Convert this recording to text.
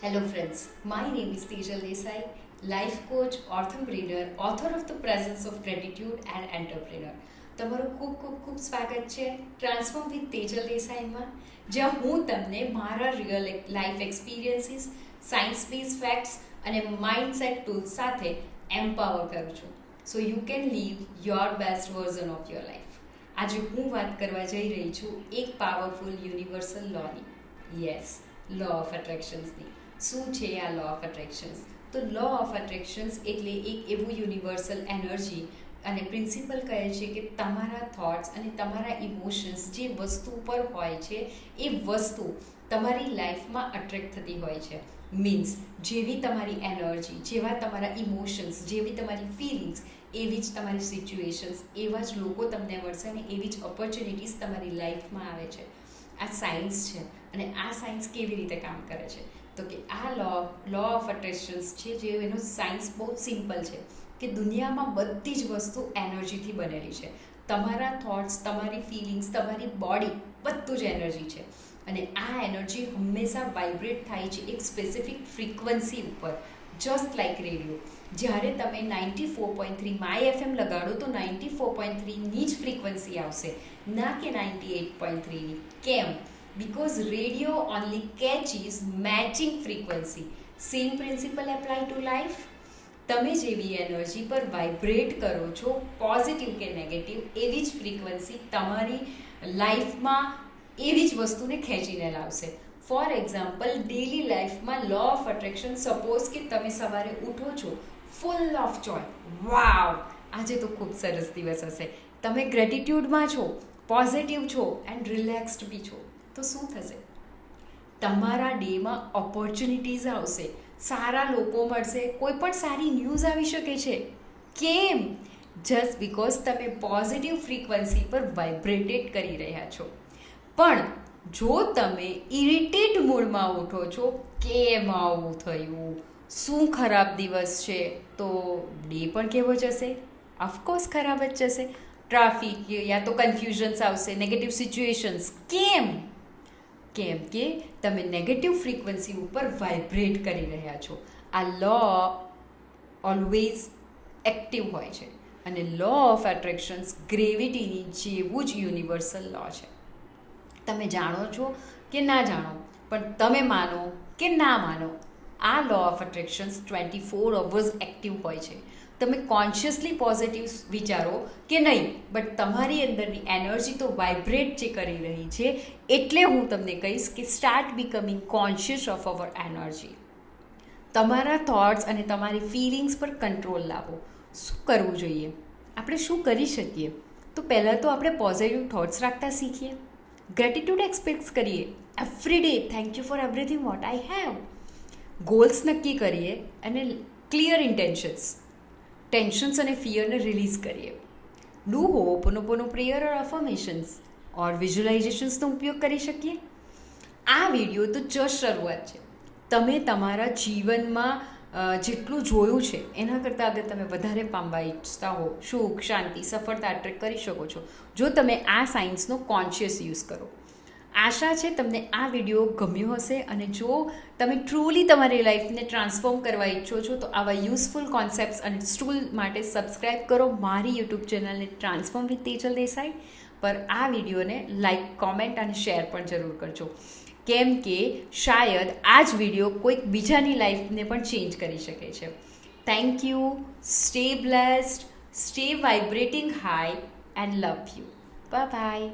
Hello friends, my name is Tejal Desai, life coach, entrepreneur, author of The Presence of Gratitude and entrepreneur. તમારું ખૂબ ખૂબ ખૂબ સ્વાગત છે ટ્રાન્સફોર્મ વિથ તેજલ દેસાઈમાં, જ્યાં હું તમને મારા real life experiences, science base facts અને માઇન્ડસેટ ટૂલ્સ સાથે એમ્પાવર કરું છું so you can live your best version of your life. આજે હું વાત કરવા જઈ રહી છું એક પાવરફુલ યુનિવર્સલ લોની, યસ, લો ઓફ એટ્રેક્શન્સની. શું છે આ લો ઓફ એટ્રેક્શન્સ? તો લો ઓફ એટ્રેક્શન્સ એટલે એક એવું યુનિવર્સલ એનર્જી અને પ્રિન્સિપલ કહે છે કે તમારા થોટ્સ અને તમારા ઇમોશન્સ જે વસ્તુ પર હોય છે એ વસ્તુ તમારી લાઈફમાં અટ્રેક્ટ થતી હોય છે. મીન્સ જેવી તમારી એનર્જી, જેવા તમારા ઇમોશન્સ, જેવી તમારી ફિલિંગ્સ, એવી જ તમારી સિચ્યુએશન્સ, એવા જ લોકો તમને મળશે અને એવી જ ઓપોર્ચ્યુનિટીઝ તમારી લાઈફમાં આવે છે. આ સાયન્સ છે અને આ સાયન્સ કેવી રીતે કામ કરે છે? તો કે આ લો ઓફ એટ્રેક્શન્સ છે, જે એનો સાયન્સ બહુ સિમ્પલ છે કે દુનિયામાં બધી જ વસ્તુ એનર્જીથી બનેલી છે. તમારા થોટ્સ, તમારી ફિલિંગ્સ, તમારી બોડી, બધું જ એનર્જી છે અને આ એનર્જી હંમેશા વાઇબ્રેટ થાય છે એક સ્પેસિફિક ફ્રીક્વન્સી ઉપર, જસ્ટ લાઇક રેડિયો. જ્યારે તમે 94.3 માય એફએમ લગાડો તો 94.3ની જ ફ્રીક્વન્સી આવશે, ના કે 98.3ની. કેમ? because radio only catches matching frequency. Same principle apply to life. તમે જેવી એનર્જી પર વાઇબ્રેટ કરો છો, પોઝિટિવ કે નેગેટિવ, એવી જ ફ્રીક્વન્સી તમારી લાઈફમાં એવી જ વસ્તુને ખેંચીને લાવશે. ફોર એક્ઝામ્પલ, ડેલી લાઈફમાં લો ઓફ અટ્રેક્શન, સપોઝ કે તમે સવારે ઉઠો છો ફૂલ ઓફ જોય, વાવ આજે તો ખૂબ સરસ દિવસ હશે, તમે ગ્રેટિટ્યૂડમાં છો, પોઝિટિવ છો એન્ડ રિલેક્સ્ડ બી છો, તો શું થશે? તમારા ડેમાં ઓપોર્ચ્યુનિટીઝ આવશે, સારા લોકો મળશે, કોઈ પણ સારી ન્યૂઝ આવી શકે છે. કેમ? જસ્ટ બિકોઝ તમે પોઝિટિવ ફ્રીક્વન્સી પર વાઇબ્રેટેડ કરી રહ્યા છો. પણ જો તમે ઇરિટેટ મૂડમાં ઉઠો છો, કેમ આવું થયું, શું ખરાબ દિવસ છે, તો ડે પણ કેવો જશે? ઓફકોર્સ ખરાબ જ જશે. ટ્રાફિક યા તો કન્ફ્યુઝન્સ આવશે, નેગેટિવ સિચ્યુએશન્સ. કેમ કે તમે નેગેટિવ ફ્રીક્વન્સી ઉપર વાઇબ્રેટ કરી રહ્યા છો. આ લો ઓલવેઝ એક્ટિવ હોય છે અને લો ઓફ એટ્રેક્શન્સ ગ્રેવિટીની જેવું જ યુનિવર્સલ લો છે. તમે જાણો છો કે ના જાણો, પણ તમે માનો કે ના માનો, આ law of attractions 24 hours active હોય છે. તમે કોન્શિયસલી પોઝિટિવ વિચારો કે નહીં, બટ તમારી અંદરની એનર્જી તો વાઇબ્રેટ જે કરી રહી છે. એટલે હું તમને કહીશ કે start becoming conscious of our energy. તમારા થોટ્સ અને તમારી ફિલિંગ્સ પર કંટ્રોલ લાવો. શું કરવું જોઈએ? આપણે શું કરી શકીએ? તો પહેલાં તો આપણે પોઝિટિવ થોટ્સ રાખતા શીખીએ, ગ્રેટિટ્યૂડ એક્સપ્રેસ કરીએ, every day thank you for everything what I have, goals નક્કી કરીએ અને ક્લિયર ઇન્ટેન્શન્સ, ટેન્શન્સ અને ફિયરને રિલીઝ કરીએ. ડુ હોપોનોપોનો પ્રેયર ઓર અફર્મેશન્સ ઓર વિઝ્યુલાઇઝેશન્સનો ઉપયોગ કરી શકીએ. આ વિડીયો તો જસ્ટ શરૂઆત છે. તમે તમારા જીવનમાં જેટલું જોયું છે એના કરતાં અગર તમે વધારે પામવા ઈચ્છતા હો, સુખ, શાંતિ, સફળતા અટ્રેક્ટ કરી શકો છો જો તમે આ સાયન્સનો કોન્શિયસ યુઝ કરો. આશા છે તમને આ વિડીયો ગમ્યો હશે અને જો તમે ટ્રુલી તમારી લાઈફને ટ્રાન્સફોર્મ કરવા ઈચ્છો છો તો આવા યુઝફુલ કોન્સેપ્ટ્સ અને ટૂલ માટે સબસ્ક્રાઈબ કરો મારી યુટ્યુબ ચેનલને ટ્રાન્સફોર્મ વિથ તેજલ દેસાઈ પર. આ વિડીયોને લાઈક, કોમેન્ટ અને શેર પણ જરૂર કરજો, કેમ કે શાયદ આ જ વિડીયો કોઈક બીજાની લાઈફને પણ ચેન્જ કરી શકે છે. Thank you. Stay blessed, stay vibrating high and love you. Bye bye.